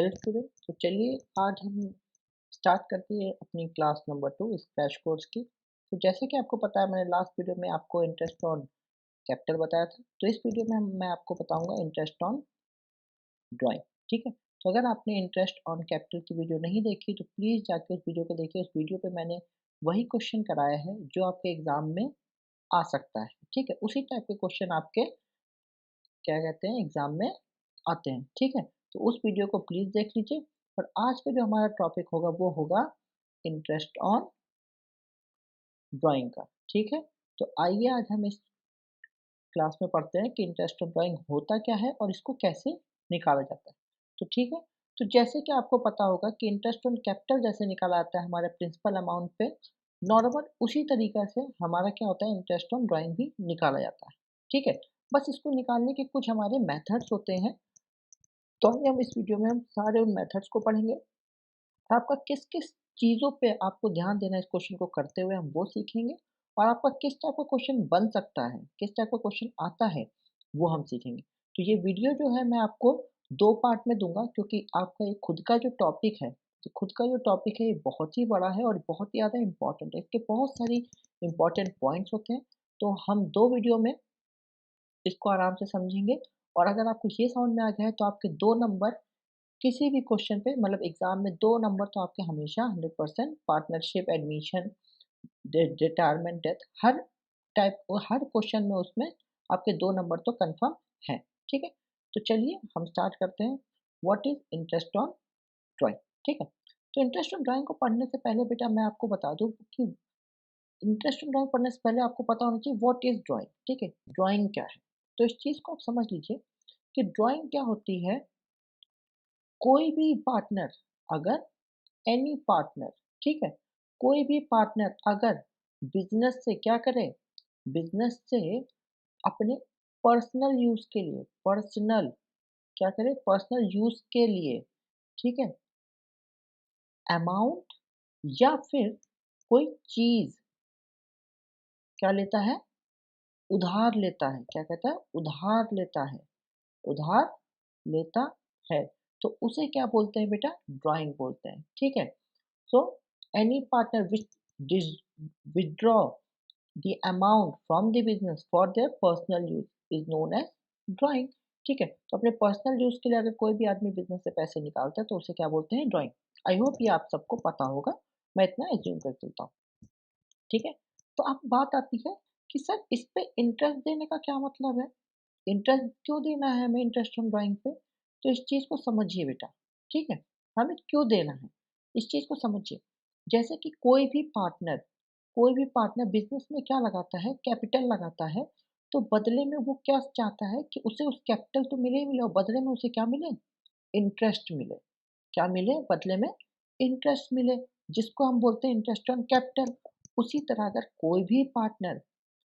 Hello student, तो चलिए आज हम स्टार्ट करते हैं अपनी क्लास नंबर 2 इस क्रैश कोर्स की। तो जैसे कि आपको पता है, मैंने लास्ट वीडियो में आपको इंटरेस्ट ऑन कैपिटल बताया था। तो इस वीडियो में मैं आपको बताऊंगा इंटरेस्ट ऑन ड्राइंग। ठीक है, तो अगर आपने इंटरेस्ट ऑन कैपिटल की वीडियो नहीं देखी तो प्लीज़ जाके उस वीडियो को देखिए। उस वीडियो पे मैंने वही क्वेश्चन कराया है जो आपके एग्जाम में आ सकता है। ठीक है, उसी टाइप के क्वेश्चन आपके क्या कहते हैं एग्जाम में आते हैं। ठीक है, तो उस वीडियो को प्लीज़ देख लीजिए। और आज का जो हमारा टॉपिक होगा वो होगा इंटरेस्ट ऑन ड्राइंग का। ठीक है, तो आइए आज हम इस क्लास में पढ़ते हैं कि इंटरेस्ट ऑन ड्राइंग होता क्या है और इसको कैसे निकाला जाता है। तो ठीक है, तो जैसे कि आपको पता होगा कि इंटरेस्ट ऑन कैपिटल जैसे निकाला जाता है हमारे प्रिंसिपल अमाउंट पे नॉर्मल, उसी तरीका से हमारा क्या होता है इंटरेस्ट ऑन ड्राइंग भी निकाला जाता है। ठीक है, बस इसको निकालने के कुछ हमारे मेथड्स होते हैं। तो आइए हम इस वीडियो में हम सारे उन मेथड्स को पढ़ेंगे। आपका किस-किस चीज़ों पे आपको ध्यान देना है इस क्वेश्चन को करते हुए हम वो सीखेंगे। और आपका किस टाइप का क्वेश्चन बन सकता है, किस टाइप का क्वेश्चन आता है, वो हम सीखेंगे। तो ये वीडियो जो है मैं आपको 2 पार्ट में दूँगा क्योंकि आपका ये खुद का जो टॉपिक है, जो खुद का जो टॉपिक है ये बहुत ही बड़ा है और बहुत ही ज़्यादा इम्पोर्टेंट है। इसके बहुत सारी इम्पोर्टेंट पॉइंट्स होते हैं। तो हम 2 वीडियो में इसको आराम से समझेंगे। और अगर आपको ये समझ में आ गया है तो आपके 2 नंबर किसी भी क्वेश्चन पे मतलब एग्ज़ाम में 2 नंबर तो आपके हमेशा 100% पार्टनरशिप, एडमिशन, रिटायरमेंट, डेथ हर क्वेश्चन में उसमें आपके 2 नंबर तो कन्फर्म हैं। ठीक है? तो चलिए हम स्टार्ट करते हैं। What is interest on drawing? ठीक है? तो इंटरेस्ट ऑन ड्राइंग को पढ़ने से पहले बेटा मैं आपको बता दूँ कि इंटरेस्ट ऑन ड्राइंग पढ़ने से पहले आपको पता होना चाहिए व्हाट इज़ ड्राइंग। ठीक है? ड्राइंग क्या है? तो इस चीज़ को आप समझ लीजिए कि ड्राइंग क्या होती है। कोई भी पार्टनर अगर एनी पार्टनर, ठीक है, कोई भी पार्टनर अगर बिजनेस से क्या करे, बिजनेस से अपने पर्सनल यूज के लिए, पर्सनल क्या करे, पर्सनल यूज के लिए, ठीक है, अमाउंट या फिर कोई चीज क्या लेता है, उधार लेता है। क्या कहता है, उधार लेता है, उधार लेता है, तो उसे क्या बोलते हैं बेटा, ड्राइंग बोलते हैं। ठीक है, so any partner which withdraw the amount from the business for their personal use is known as drawing। ठीक है, तो अपने पर्सनल यूज के लिए अगर कोई भी आदमी बिजनेस से पैसे निकालता है तो उसे क्या बोलते हैं, ड्राइंग। आई होप ये आप सबको पता होगा, मैं इतना एज्यूम कर चलता हूँ। ठीक है, तो अब बात आती है कि सर इस पे इंटरेस्ट देने का क्या मतलब है, इंटरेस्ट क्यों देना है हमें इंटरेस्ट ऑन ड्राइंग पे। तो इस चीज को समझिए बेटा। ठीक है, हमें क्यों देना है इस चीज को समझिए। जैसे कि कोई भी पार्टनर बिजनेस में क्या लगाता है, कैपिटल लगाता है। तो बदले में वो क्या चाहता है कि उसे उस कैपिटल तो मिले ही मिले और बदले में उसे क्या मिले, इंटरेस्ट मिले। क्या मिले बदले में, इंटरेस्ट मिले, जिसको हम बोलते हैं इंटरेस्ट ऑन कैपिटल। उसी तरह अगर कोई भी पार्टनर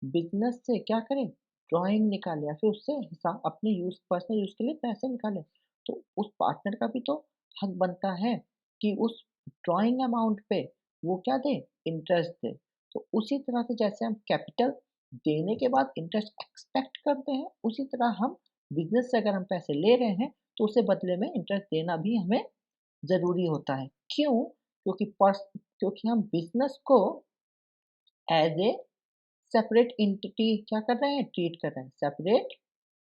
बिज़नेस से क्या करें, ड्राइंग निकाले या फिर उससे हिसाब अपने यूज़, पर्सनल यूज़ के लिए पैसे निकालें, तो उस पार्टनर का भी तो हक बनता है कि उस ड्राइंग अमाउंट पे वो क्या दे, इंटरेस्ट दे। तो उसी तरह से जैसे हम कैपिटल देने के बाद इंटरेस्ट एक्सपेक्ट करते हैं, उसी तरह हम बिज़नेस से अगर हम पैसे ले रहे हैं, तो उससे बदले में इंटरेस्ट देना भी हमें ज़रूरी होता है। क्यों? क्योंकि हम बिज़नेस को एज़ ए सेपरेट एंटिटी क्या कर रहे हैं, ट्रीट कर रहे हैं, सेपरेट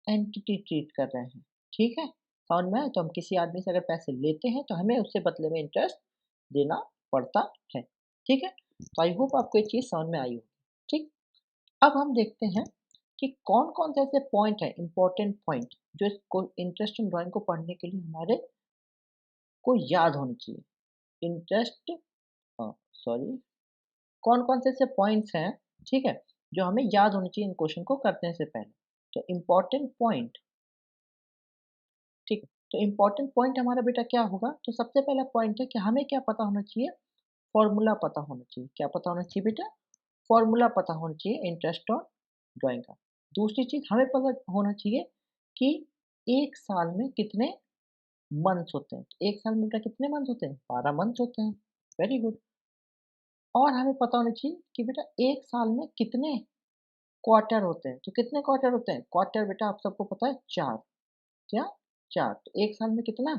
एंटिटी ट्रीट कर रहे हैं। ठीक है, समझ में आया? तो हम किसी आदमी से अगर पैसे लेते हैं तो हमें उससे बदले में इंटरेस्ट देना पड़ता है। ठीक है, तो आई होप आपको ये चीज़ समझ में आई होगी। ठीक, अब हम देखते हैं कि कौन कौन से ऐसे पॉइंट है, इंपॉर्टेंट पॉइंट, जो इसको इंटरेस्ट इन ड्राइंग को पढ़ने के लिए हमारे को याद होनी चाहिए। इंटरेस्ट, सॉरी, कौन-कौन से ऐसे पॉइंट्स हैं, ठीक है, जो हमें याद होने चाहिए इन क्वेश्चन को करने से पहले। तो इम्पोर्टेंट पॉइंट, ठीक है, तो इम्पोर्टेंट पॉइंट हमारा बेटा क्या होगा, तो सबसे पहला पॉइंट है कि हमें क्या पता होना चाहिए, फॉर्मूला पता होना चाहिए। क्या पता होना चाहिए बेटा, फॉर्मूला पता होना चाहिए इंटरेस्ट ऑन ड्राइंग का। दूसरी चीज़ हमें पता होना चाहिए कि 1 साल में कितने मंथ्स होते हैं। तो 1 साल में बेटा कितने मंथ्स होते हैं, 12 मंथ्स होते हैं। Very good. और हमें पता होना चाहिए कि बेटा 1 साल में कितने क्वार्टर होते हैं। तो कितने क्वार्टर होते हैं? क्वार्टर बेटा आप सबको पता है 4। क्या? 4। तो 1 साल में कितना?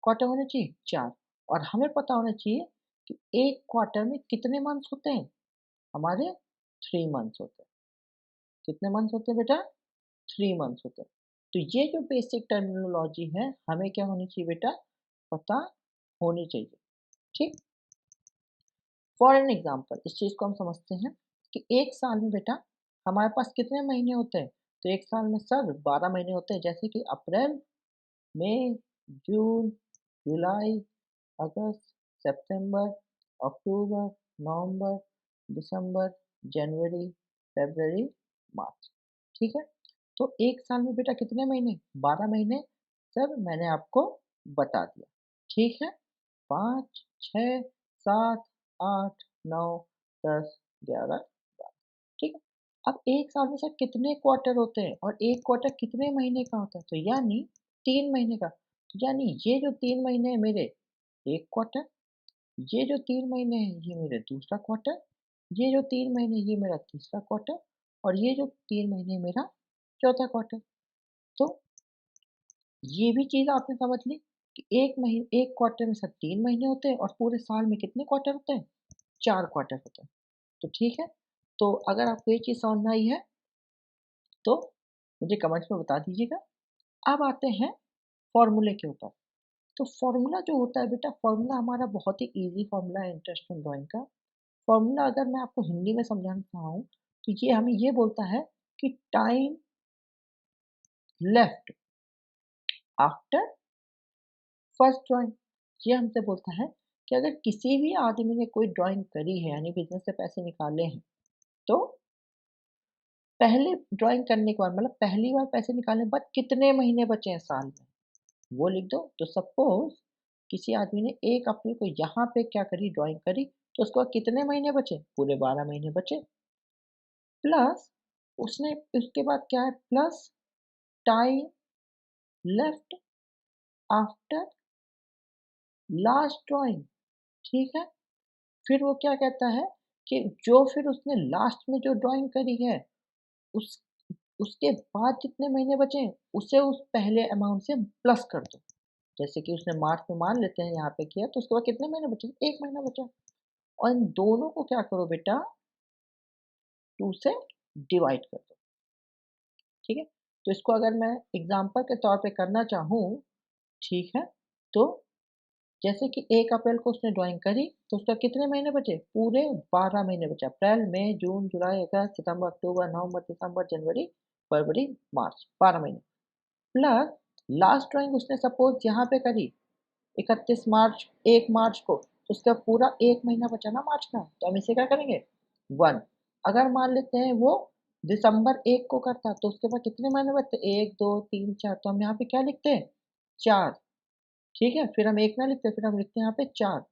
क्वार्टर होने चाहिए 4, और हमें पता होना चाहिए कि एक क्वार्टर में कितने मंथ्स होते हैं, हमारे 3 मंथ्स होते हैं। कितने मंथ्स होते हैं बेटा? 3 मंथ्स होते हैं। तो ये जो बेसिक टर्मिनोलॉजी है, हमें क्या होनी चाहिए बेटा? पता होनी चाहिए। ठीक? फॉर एन एग्जाम्पल इस चीज़ को हम समझते हैं कि एक साल में बेटा हमारे पास कितने महीने होते हैं? तो एक साल में सर 12 महीने होते हैं, जैसे कि अप्रैल, मई, जून, जुलाई, अगस्त, सितंबर, अक्टूबर, नवंबर, दिसंबर, जनवरी, फरवरी, मार्च। ठीक है? तो एक साल में बेटा कितने महीने? 12 महीने सर मैंने आपको बता दिया। ठीक है? 5, 6, 7, 8, 9, 10, 11, 12। ठीक है? अब एक साल में सर कितने क्वार्टर होते हैं और एक क्वार्टर कितने महीने का होता है? तो यानी 3 महीने का। तो यानी ये जो 3 महीने हैं मेरे, एक क्वार्टर, ये जो 3 महीने हैं ये मेरे दूसरा क्वार्टर, ये जो 3 महीने ये मेरा तीसरा क्वार्टर, और ये जो 3 महीने मेरा चौथा क्वार्टर। तो ये भी चीज़ आपने समझ ली कि एक क्वार्टर में सर 3 महीने होते हैं और पूरे साल में कितने क्वार्टर होते हैं? 4 क्वार्टर होते हैं। तो ठीक है, तो अगर आपको ये चीज़ समझ में आई है, तो मुझे कमेंट्स में बता दीजिएगा। अब आते हैं फ़ॉर्मूले के ऊपर। तो फ़ॉर्मूला जो होता है बेटा, फ़ॉर्मूला हमारा बहुत ही ईज़ी फ़ॉर्मूला है इंटरेस्ट ऑन ड्राइंग का। फ़ॉर्मूला अगर मैं आपको हिंदी में समझाना चाहूँ, तो ये हमें ये बोलता है कि time left after first drawing. ये हमसे बोलता है कि अगर किसी भी आदमी ने कोई ड्राइंग करी है, यानी बिज़नेस से पैसे निकाले हैं, तो पहले ड्राइंग करने के बाद मतलब पहली बार पैसे निकालने के बाद कितने महीने बचे हैं साल में, वो लिख दो। तो सपोज़ किसी आदमी ने 1 अप्रैल को यहाँ पे क्या करी, ड्राइंग करी, तो उसके बाद कितने महीने बचे? पूरे 12 महीने बचे। प्लस उसने उसके बाद क्या है, plus time left after last drawing. ठीक है? फिर वो क्या कहता है कि जो फिर उसने लास्ट में जो ड्राइंग करी है, उस उसके बाद जितने महीने बचे हैं, उसे उस पहले अमाउंट से प्लस कर दो। जैसे कि उसने मार्च में मान लेते हैं यहाँ पे किया, तो उसके बाद कितने महीने बचे? 1 महीना बचा। और इन दोनों को क्या करो बेटा, 2 से डिवाइड कर दो। ठीक है? तो इसको अगर मैं एग्ज़ाम्पल के तौर पे करना चाहूँ, ठीक है? तो जैसे कि 1 अप्रैल को उसने ड्राइंग करी, तो उसका कितने महीने बचे? पूरे 12 महीने बचे। अप्रैल, मई, जून, जुलाई, अगस्त, सितंबर, अक्टूबर, नवंबर, दिसंबर, जनवरी, फरवरी, मार्च, 12 महीने। प्लस लास्ट ड्राइंग उसने सपोज़ यहाँ पे करी 31 मार्च, 1 मार्च को, तो उसका पूरा 1 महीना बचा ना मार्च का, तो हम इसे क्या करेंगे? 1। अगर मान लेते हैं वो दिसंबर 1 को करता, तो उसके बाद कितने महीने बचते? 1, 2, 3, 4, तो हम यहाँ पे क्या लिखते हैं? 4। ठीक है? फिर हम 1 ना लिखते, फिर हम लिखते हैं यहाँ पे 4।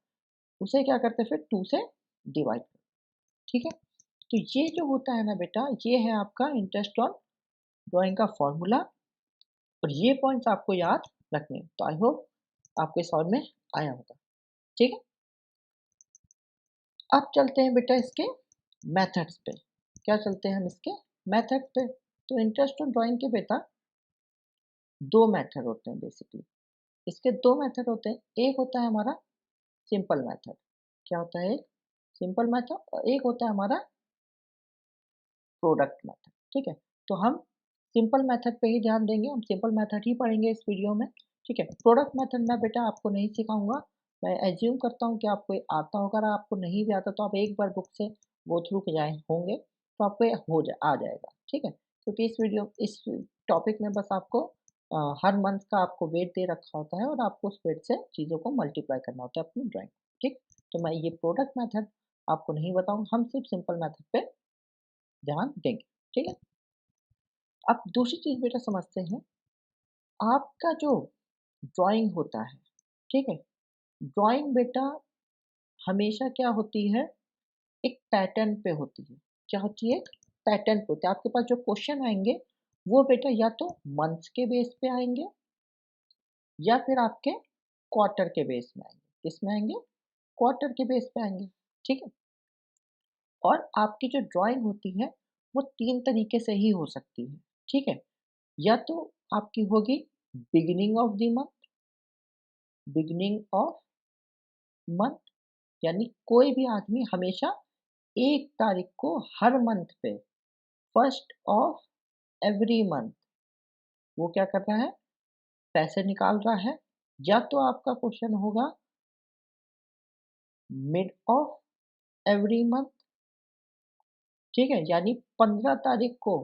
उसे क्या करते हैं फिर 2 से डिवाइड करते हैं। ठीक है? तो ये जो होता है ना बेटा, ये है आपका इंटरेस्ट ऑन ड्राइंग का फ़ॉर्मूला, और ये पॉइंट्स आपको याद रखने हैं। तो आई होप आपको ये समझ में आया होगा। ठीक है? अब चलते हैं बेटा इसके मेथड्स पे। क्या चलते हैं हम इसके मेथड पे? तो इंटरेस्ट ऑन ड्राइंग के बेटा 2 मेथड होते हैं बेसिकली। इसके 2 मेथड होते हैं। एक होता है हमारा सिंपल मेथड। क्या होता है? एक सिंपल मेथड, और एक होता है हमारा प्रोडक्ट मेथड। ठीक है? तो हम सिंपल मेथड पे ही ध्यान देंगे, हम सिंपल मेथड ही पढ़ेंगे इस वीडियो में। ठीक है? प्रोडक्ट मेथड मैं बेटा आपको नहीं सिखाऊँगा। मैं एज़्यूम करता हूँ कि आपको ये आता होगा, अगर आपको नहीं भी आता तो आप एक बार बुक से गो थ्रू के जाए होंगे, तो आपको ये आ जाएगा। ठीक है? क्योंकि इस टॉपिक में बस आपको हर मंथ का आपको वेट दे रखा होता है, और आपको उस वेट से चीज़ों को मल्टीप्लाई करना होता है अपनी ड्राइंग। ठीक? तो मैं ये प्रोडक्ट मेथड आपको नहीं बताऊँगा, हम सिर्फ़ सिंपल मेथड पे ध्यान देंगे। ठीक है? अब दूसरी चीज़ बेटा समझते हैं, आपका जो ड्राइंग होता है, ठीक है? ड्राइंग बेटा हमेशा क्या होती है, एक पैटर्न पे होती है। क्या होती है? एक पैटर्न पे होती है। आपके पास जो क्वेश्चन आएँगे, वो बेटा या तो मंथ्स के बेस पे आएँगे, या फिर आपके क्वार्टर के बेस में आएँगे। किस में आएँगे? क्वार्टर के बेस पे आएँगे। ठीक है? और आपकी जो ड्राइंग होती है, वो 3 तरीके से ही हो सकती है। ठीक है? या तो आपकी होगी beginning of the month, beginning of month, यानी कोई भी आदमी हमेशा 1 तारीख को हर मंथ पे, फर्स्ट ऑफ एवरी मंथ, वो क्या कर रहा है, पैसे निकाल रहा है। या तो आपका क्वेश्चन होगा मिड ऑफ एवरी मंथ, ठीक है, यानी 15 तारीख को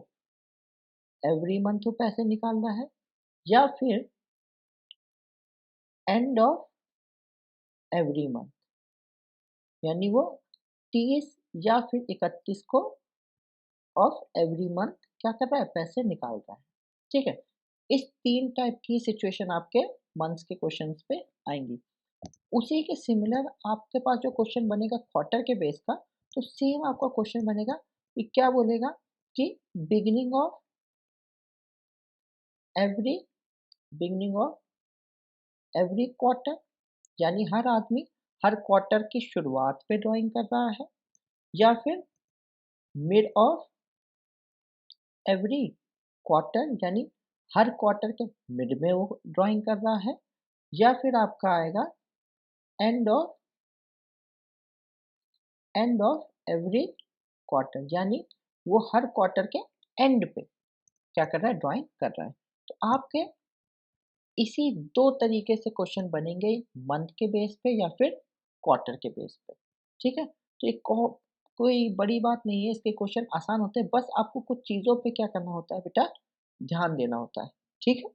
एवरी मंथ वो पैसे निकाल रहा है। या फिर एंड ऑफ एवरी मंथ, यानी वो 30 या फिर 31 को ऑफ एवरी मंथ क्या कर रहा है, पैसे निकाल रहा है। ठीक है, इस 3 टाइप की सिचुएशन आपके मंथ्स के क्वेश्चंस पे आएंगी। उसी के सिमिलर आपके पास जो क्वेश्चन बनेगा क्वार्टर के बेस का, तो सेम आपका क्वेश्चन बनेगा कि क्या बोलेगा कि beginning of every beginning of every quarter, यानी हर आदमी हर क्वार्टर की शुरुआत पे ड्राइंग कर रहा है। या फिर मिड ऑफ एवरी क्वार्टर, यानी हर क्वार्टर के मिड में वो ड्राइंग कर रहा है। या फिर आपका आएगा एंड ऑफ एवरी क्वार्टर, यानी वो हर क्वार्टर के एंड पे क्या कर रहा है, ड्राइंग कर रहा है। तो आपके इसी 2 तरीके से क्वेश्चन बनेंगे, मंथ के बेस पे या फिर क्वार्टर के बेस पे। ठीक है, तो एक कोई बड़ी बात नहीं है, इसके क्वेश्चन आसान होते हैं, बस आपको कुछ चीज़ों पे क्या करना होता है बेटा, ध्यान देना होता है। ठीक है,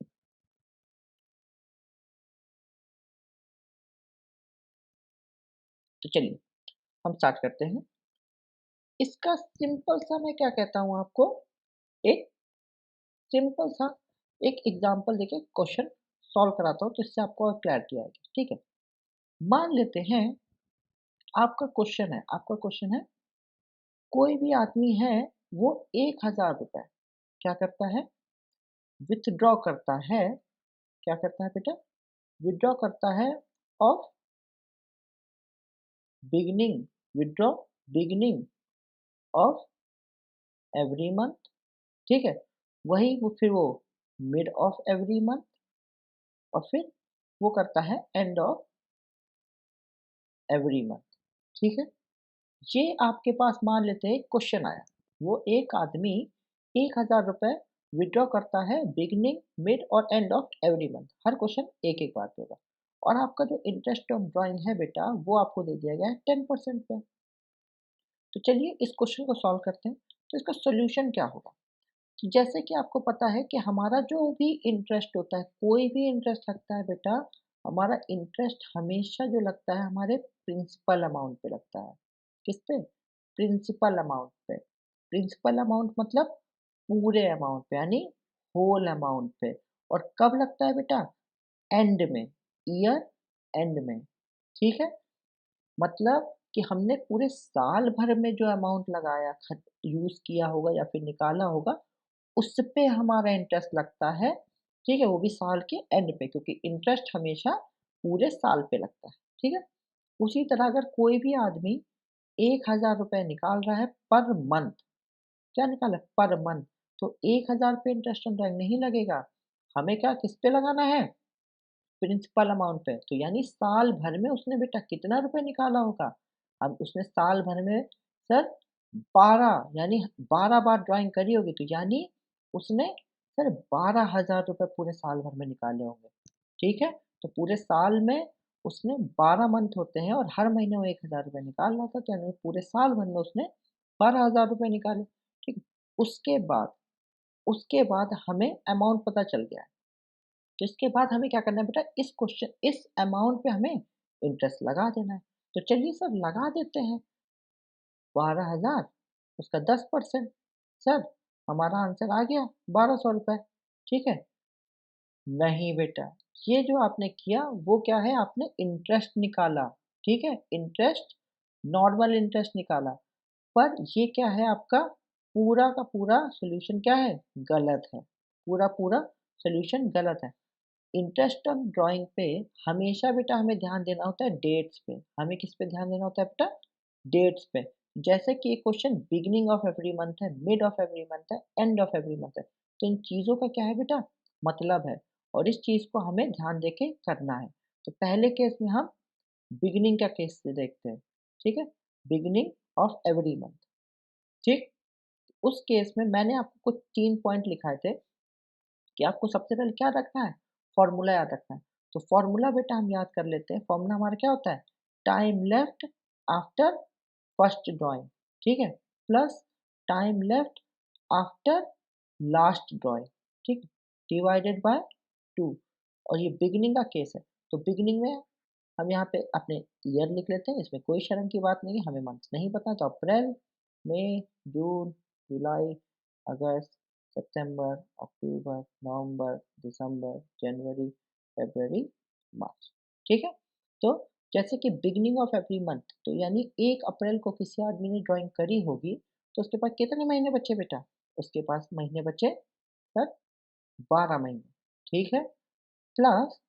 तो चलिए हम स्टार्ट करते हैं। इसका सिंपल सा मैं क्या कहता हूँ आपको, एक सिंपल सा एक एग्जांपल देके क्वेश्चन सॉल्व कराता हूँ, तो इससे आपको और क्लैरिटी आएगी। ठीक है, मान लेते हैं आपका क्वेश्चन है कोई भी आदमी है, वो 1,000 रुपए क्या करता है, विथड्रॉ करता है। क्या करता है बेटा, विथड्रॉ करता है of beginning, withdraw beginning of every month. ठीक है, वही वो फिर वो मिड ऑफ एवरी मंथ, और फिर वो करता है एंड ऑफ एवरी मंथ। ठीक है, ये आपके पास मान लेते हैं क्वेश्चन आया, वो एक आदमी 1,000 रुपए विड्रॉ करता है बिगनिंग मिड और end of every month. Her question एक एक बार पे होगा, और आपका जो इंटरेस्ट ऑन ड्राइंग है बेटा, वो आपको दे दिया गया है 10% पे। तो चलिए इस क्वेश्चन को सॉल्व करते हैं। तो इसका सोल्यूशन क्या होगा, कि जैसे कि आपको पता है कि हमारा जो भी इंटरेस्ट होता है, कोई भी इंटरेस्ट लगता है बेटा, हमारा इंटरेस्ट हमेशा जो लगता है हमारे प्रिंसिपल अमाउंट पे लगता है। किस पे, प्रिंसिपल अमाउंट पे। प्रिंसिपल अमाउंट मतलब पूरे अमाउंट पे, यानी होल अमाउंट पे। और कब लगता है बेटा, एंड में, ईयर एंड में। ठीक है, मतलब कि हमने पूरे साल भर में जो अमाउंट लगाया, यूज किया होगा या फिर निकाला होगा, उस पे हमारा इंटरेस्ट लगता है। ठीक है, वो भी साल के एंड पे, क्योंकि इंटरेस्ट हमेशा पूरे साल पे लगता है। ठीक है, उसी तरह अगर कोई भी आदमी 1,000 रुपए निकाल रहा है पर मंथ, क्या निकाला पर मंथ, तो 1,000 पे इंटरेस्ट ऑन ड्राइंग नहीं लगेगा, हमें क्या किस पे लगाना है, प्रिंसिपल अमाउंट पे। तो यानी साल भर में उसने बेटा कितना रुपए निकाला होगा, अब उसने साल भर में सर 12, यानी 12 बार ड्राइंग करी होगी, तो यानी उसने सर 12,000 रुपए पूरे साल भर में निकाले होंगे। ठीक है, तो पूरे साल में उसने 12 मंथ होते हैं और हर महीने वो 1,000 रुपए निकाल रहा था, तो यानी पूरे साल भर में उसने 12,000 रुपए निकाले। ठीक है, उसके बाद हमें अमाउंट पता चल गया है। तो इसके बाद हमें क्या करना है बेटा, इस अमाउंट पे हमें इंटरेस्ट लगा देना है। तो चलिए सर लगा देते हैं 12,000, उसका 10%। सर हमारा आंसर आ गया 1,200 रुपये। ठीक है, नहीं बेटा, ये जो आपने किया वो क्या है, आपने इंटरेस्ट निकाला। ठीक है, इंटरेस्ट, नॉर्मल इंटरेस्ट निकाला, पर ये क्या है आपका पूरा का पूरा सोल्यूशन क्या है, गलत है। पूरा पूरा सोल्यूशन गलत है। इंटरेस्ट ऑन ड्राइंग पे हमेशा बेटा हमें ध्यान देना होता है डेट्स पे। हमें किस पे ध्यान देना होता है बेटा, डेट्स पे। जैसे कि एक question beginning of every month है, मिड ऑफ एवरी मंथ है, एंड ऑफ एवरी मंथ है, तो इन चीज़ों का क्या है बेटा, मतलब है, और इस चीज़ को हमें ध्यान देके करना है। तो पहले केस में हम बिगिनिंग का केस से देखते हैं, ठीक है, बिगिनिंग ऑफ एवरी मंथ, ठीक। उस केस में मैंने आपको कुछ 3 पॉइंट लिखाए थे कि आपको सबसे पहले क्या रखना है, फॉर्मूला याद रखना है। तो फॉर्मूला बेटा हम याद कर लेते हैं। फॉर्मूला हमारा क्या होता है, time left after first drawing, ठीक है, plus time left after last drawing, ठीक, डिवाइडेड बाय 2। और ये बिगिनिंग का केस है, तो बिगिनिंग में हम यहाँ पे अपने ईयर लिख लेते हैं, इसमें कोई शर्म की बात नहीं है, हमें मंथ नहीं पता तो अप्रैल, मई, जून, जुलाई, अगस्त, सितंबर, अक्टूबर, नवंबर, दिसंबर, जनवरी, फरवरी, मार्च, ठीक है। तो जैसे कि बिगिनिंग ऑफ एवरी मंथ, तो यानी 1 अप्रैल को किसी आदमी ने ड्राइंग करी होगी, तो उसके पास कितने महीने बचे बेटा? उसके पास महीने बचे सर 12 महीने, ठीक है। प्लस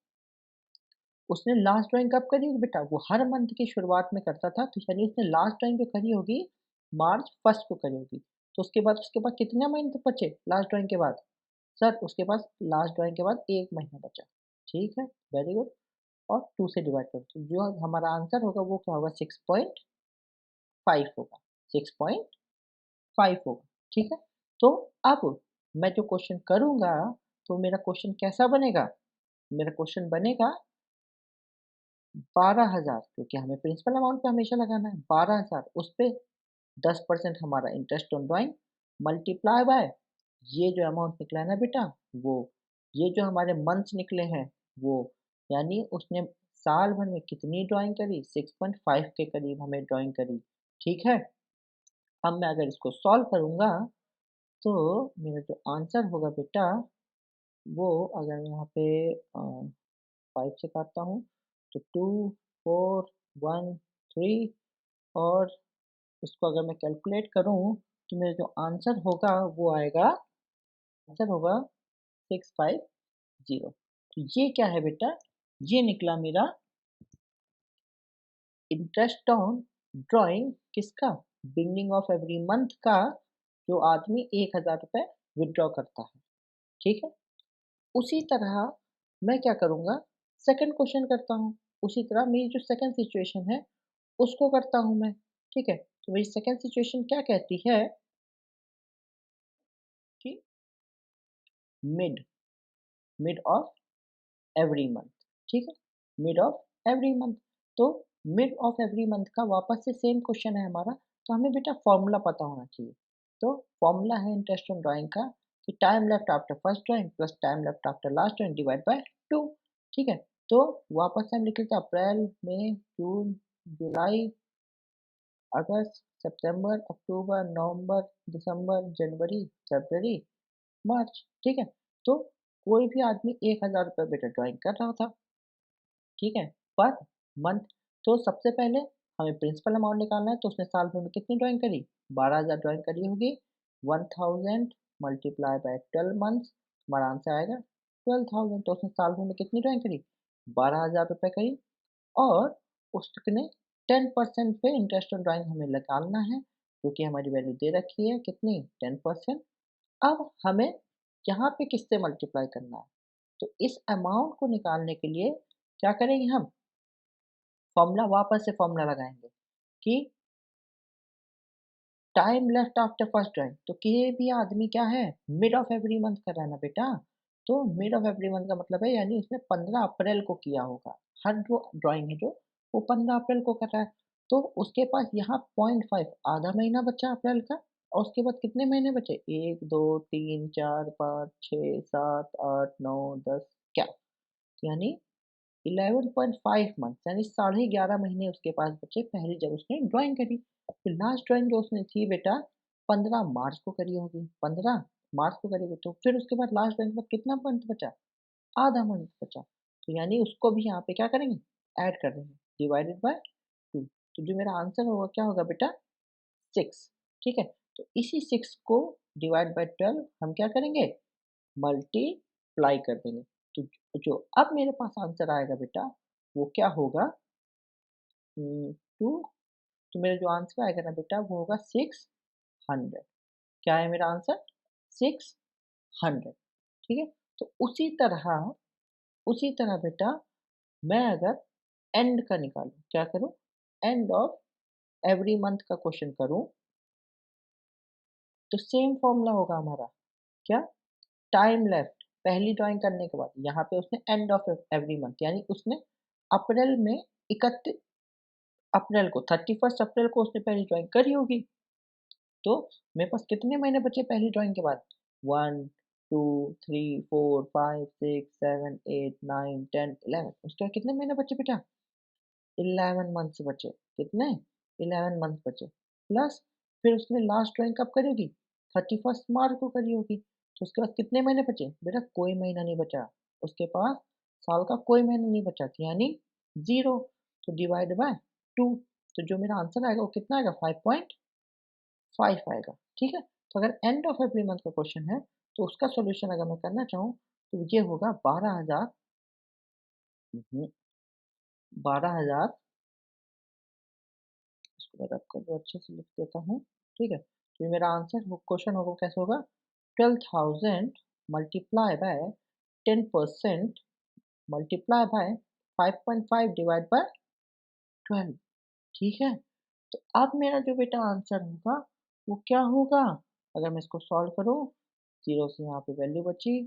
उसने लास्ट ड्राइंग कब करी होगी बेटा? वो हर मंथ की शुरुआत में करता था, तो यानी उसने लास्ट ड्राइंग जो करी होगी मार्च 1 को करी होगी। तो उसके बाद कितने महीने बचे लास्ट ड्राइंग के बाद? सर उसके पास लास्ट ड्राइंग के बाद 1 महीना बचा। ठीक है, वेरी गुड। और 2 से डिवाइड करो तो जो हमारा आंसर होगा वो क्या होगा? 6.5 होगा, 6.5 होगा, ठीक है। तो अब मैं जो क्वेश्चन करूँगा, तो मेरा क्वेश्चन कैसा बनेगा? मेरा क्वेश्चन बनेगा 12,000, क्योंकि हमें प्रिंसिपल अमाउंट पे हमेशा लगाना है। 12,000 उस पे 10% हमारा interest on drawing multiply by ये जो अमाउंट निकला है ना बेटा, वो ये जो हमारे मंथ्स निकले हैं वो, यानी उसने साल भर में कितनी ड्राइंग करी? 6.5 के करीब हमें ड्राइंग करी, ठीक है। अब मैं अगर इसको सॉल्व करूँगा तो मेरा जो आंसर होगा बेटा, वो अगर मैं यहाँ पे 5 से काटता हूँ तो 2, 4, 1, 3, और इसको अगर मैं कैलकुलेट करूँ तो मेरा जो आंसर होगा वो आएगा, आंसर होगा 650। तो ये क्या है बेटा? ये निकला मेरा इंटरेस्ट ऑन ड्राइंग किसका? बिगनिंग ऑफ एवरी मंथ का, जो आदमी 1,000 रुपये विड्रॉ करता है, ठीक है। उसी तरह मैं क्या करूँगा, सेकंड क्वेश्चन करता हूँ। उसी तरह मेरी जो सेकंड सिचुएशन है उसको करता हूँ मैं, ठीक है। तो मेरी सेकंड सिचुएशन क्या कहती है कि mid mid of every month, ठीक है, मिड ऑफ एवरी मंथ। तो मिड ऑफ एवरी मंथ का वापस से सेम क्वेश्चन है हमारा, तो हमें बेटा फॉर्मूला पता होना चाहिए। तो फॉर्मूला है इंटरेस्ट ऑन ड्राइंग का कि time left after first drawing plus time left after last drawing divide by 2, ठीक है। तो वापस से हम लिख लेते हैं अप्रैल, मई, जून, जुलाई, अगस्त, सितंबर, अक्टूबर, नवंबर, दिसंबर, जनवरी, फरवरी, मार्च, ठीक है। तो कोई भी आदमी 1,000 रुपये बेटा ड्राइंग कर रहा था, ठीक है, पर मंथ। तो सबसे पहले हमें प्रिंसिपल अमाउंट निकालना है, तो उसने साल भर में कितनी ड्राइंग करी? 12,000 ड्राइंग करी होगी। 1000 मल्टीप्लाई बाय 12 मंथ्स, हमारा आंसर आएगा 12,000। तो उसने साल भर में कितनी ड्राइंग करी? 12,000 रुपये करी। और उसने 10% पे इंटरेस्ट ऑन ड्राइंग हमें निकालना है, क्योंकि हमारी वैल्यू दे रखी है कितनी? 10%। अब हमें यहाँ पे किससे मल्टीप्लाई करना है? तो इस अमाउंट को निकालने के लिए क्या करेंगे हम? फॉर्मूला वापस से फॉर्मूला लगाएँगे कि time left after first drawing, तो कोई भी आदमी क्या है? मिड ऑफ एवरी मंथ कर रहा है ना बेटा। तो मिड ऑफ एवरी मंथ का मतलब है यानी उसने 15 अप्रैल को किया होगा। हर जो ड्राइंग है जो वो 15 अप्रैल को कर रहा है। तो उसके पास यहाँ 0.5 आधा महीना बचा अप्रैल का, और उसके बाद कितने महीने बचे? 1, 2, 3, 4, 5, 6, 7, 8, 9, 10, क्या? यानी 11.5 मंथ, यानी 11.5 महीने उसके पास बचे पहले जब उसने ड्राइंग करी। फिर लास्ट ड्राइंग जो उसने थी बेटा 15 मार्च को करी होगी, 15 मार्च को करी होगी, तो फिर उसके बाद लास्ट ड्राइंग के बाद कितना मंथ बचा? आधा मंथ बचा। तो यानी उसको भी यहाँ पे क्या करेंगे? ऐड कर देंगे, डिवाइडेड बाय 2। तो जो मेरा आंसर होगा क्या होगा बेटा? 6, ठीक है। तो इसी 6 को डिवाइड बाय 12 हम क्या करेंगे? मल्टीप्लाई कर देंगे। तो जो अब मेरे पास आंसर आएगा बेटा, वो क्या होगा? 2। तो मेरा जो आंसर आएगा ना बेटा वो होगा 600। क्या है मेरा आंसर? 600, ठीक है। तो उसी तरह बेटा मैं अगर एंड का निकालूं, क्या करूं, एंड ऑफ एवरी मंथ का क्वेश्चन करूं, तो सेम फॉर्मूला होगा हमारा, क्या, टाइम लेफ्ट पहली ड्राइंग करने के बाद, यहाँ पे उसने एंड ऑफ एवरी मंथ यानी उसने अप्रैल में 31 अप्रैल को 31 अप्रैल को उसने पहली ड्राइंग करी होगी। तो मेरे पास कितने महीने बचे पहली ड्राइंग के बाद, 1 2 3 4 5 6 7 8 9 10 11, उसके बाद कितने महीने बचे बेटा, 11 मंथ्स बचे, कितने, 11 मंथ बचे, प्लस फिर उसने लास्ट ड्राइंग कब करी होगी, 31 मार्च को करी होगी, तो उसके बाद कितने महीने बचे बेटा, कोई महीना नहीं बचा, उसके पास साल का कोई महीना नहीं बचा, यानी 0, तो डिवाइड बाय 2, तो जो मेरा आंसर आएगा वो कितना आएगा, 5.5 आएगा। ठीक है, तो अगर एंड ऑफ एवरी मंथ का क्वेश्चन है तो उसका सॉल्यूशन अगर मैं करना चाहूँ तो ये होगा 12,000, 12,000, इसको मैं रब कर दो, अच्छे से लिख देता हूँ। ठीक है, तो ये मेरा आंसर क्वेश्चन होगा, कैसे होगा, 12,000 multiply by 10% multiply by 5.5 divide by 12। ठीक है, तो अब मेरा जो बेटा आंसर होगा वो क्या होगा, अगर मैं इसको सॉल्व करूँ, 0 से यहाँ पे वैल्यू बची,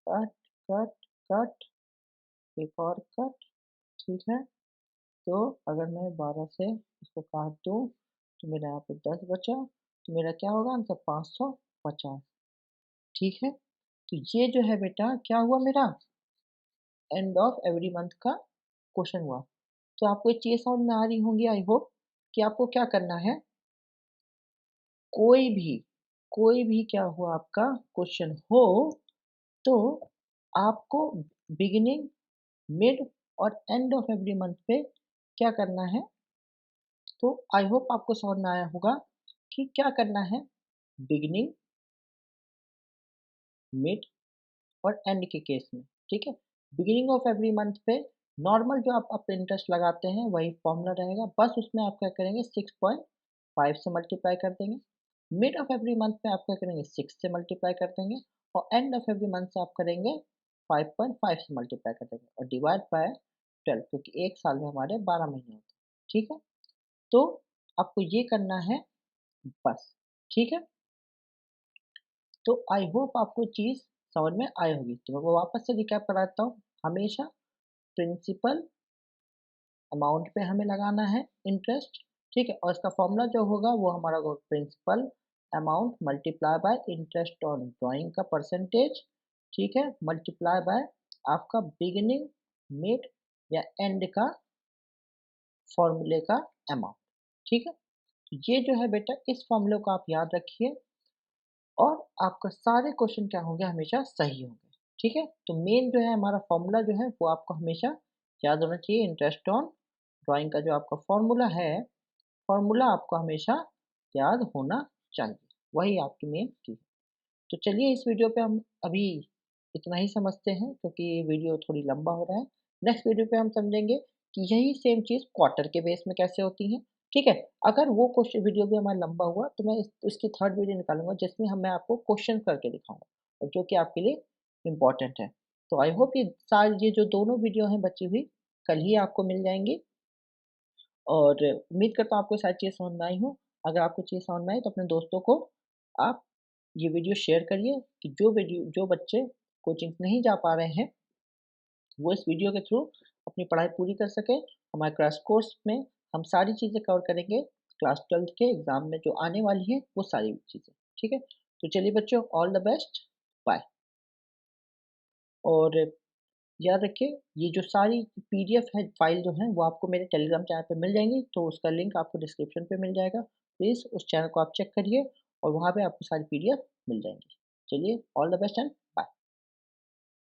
कट कट कट, एक और कट। ठीक है, तो अगर मैं 12 से इसको काट दूँ तो मेरा यहाँ पे 10 बचा, तो मेरा क्या होगा आंसर, 550। ठीक है, तो ये जो है बेटा क्या हुआ मेरा, एंड ऑफ एवरी मंथ का क्वेश्चन हुआ। तो आपको ये चीज़ समझ में आ रही होंगी, आई होप, कि आपको क्या करना है, कोई भी क्या हुआ आपका क्वेश्चन हो, तो आपको बिगिनिंग, मिड और एंड ऑफ एवरी मंथ पे क्या करना है, तो आई होप आपको समझ में आया होगा कि क्या करना है, बिगिनिंग, मिड और एंड के केस में। ठीक है, बिगिनिंग ऑफ एवरी मंथ पे नॉर्मल जो आप इंटरेस्ट लगाते हैं वही फॉर्मूला रहेगा, बस उसमें आप क्या करेंगे, 6.5 से मल्टीप्लाई कर देंगे, मिड ऑफ एवरी मंथ पे आप क्या करेंगे, 6 से मल्टीप्लाई कर देंगे, और एंड ऑफ एवरी मंथ से आप करेंगे 5.5 से मल्टीप्लाई कर देंगे, और डिवाइड बाय 12, क्योंकि एक साल में हमारे 12 महीने होते हैं। ठीक है, तो आपको ये करना है बस। ठीक है, तो आई होप आपको चीज़ समझ में आई होगी, तो मैं वो वापस से रिकैप कराता हूँ, हमेशा प्रिंसिपल अमाउंट पे हमें लगाना है इंटरेस्ट। ठीक है, और इसका फॉर्मूला जो होगा वो हमारा होगा principal amount multiply by interest on drawing का परसेंटेज। ठीक है, मल्टीप्लाई बाय आपका बिगिनिंग, मिड या एंड का फॉर्मूले का अमाउंट। ठीक है, तो ये जो है बेटा इस फॉर्मूले को आप याद रखिए, और आपका सारे क्वेश्चन क्या होंगे, हमेशा सही होंगे। ठीक है, तो मेन जो है हमारा फॉर्मूला जो है वो आपको हमेशा याद होना चाहिए, इंटरेस्ट ऑन ड्राइंग का जो आपका फॉर्मूला है, फॉर्मूला आपको हमेशा याद होना चाहिए, वही आपकी मेन चीज़। तो चलिए इस वीडियो पे हम अभी इतना ही समझते हैं, क्योंकि ये वीडियो थोड़ी लंबा हो रहा है। नेक्स्ट वीडियो पे हम समझेंगे कि यही सेम चीज़ क्वार्टर के बेस में कैसे होती है। ठीक है, अगर वो क्वेश्चन वीडियो भी हमारा लंबा हुआ तो मैं इसकी थर्ड वीडियो निकालूंगा, जिसमें मैं आपको क्वेश्चन करके दिखाऊंगा, और जो कि आपके लिए इम्पोर्टेंट है। तो आई होप ये जो दोनों वीडियो हैं बची हुई, कल ही आपको मिल जाएंगी, और उम्मीद करता हूँ आपको सारी चीज़ समझ में आई हो। अगर आपको चीज़ समझ में आई तो अपने दोस्तों को आप ये वीडियो शेयर करिए, कि जो बच्चे कोचिंग नहीं जा पा रहे हैं वो इस वीडियो के थ्रू अपनी पढ़ाई पूरी कर सकें। हमारे क्रैश कोर्स में हम सारी चीज़ें कवर करेंगे, क्लास 12th के एग्ज़ाम में जो आने वाली है वो सारी चीज़ें। ठीक है, तो चलिए बच्चों, ऑल द बेस्ट, बाय। और याद रखिए, ये जो सारी पीडीएफ है फाइल जो है वो आपको मेरे टेलीग्राम चैनल पे मिल जाएंगी, तो उसका लिंक आपको डिस्क्रिप्शन पे मिल जाएगा। प्लीज़ उस चैनल को आप चेक करिए, और वहाँ पे आपको सारी पीडीएफ मिल जाएंगी। चलिए, ऑल द बेस्ट एंड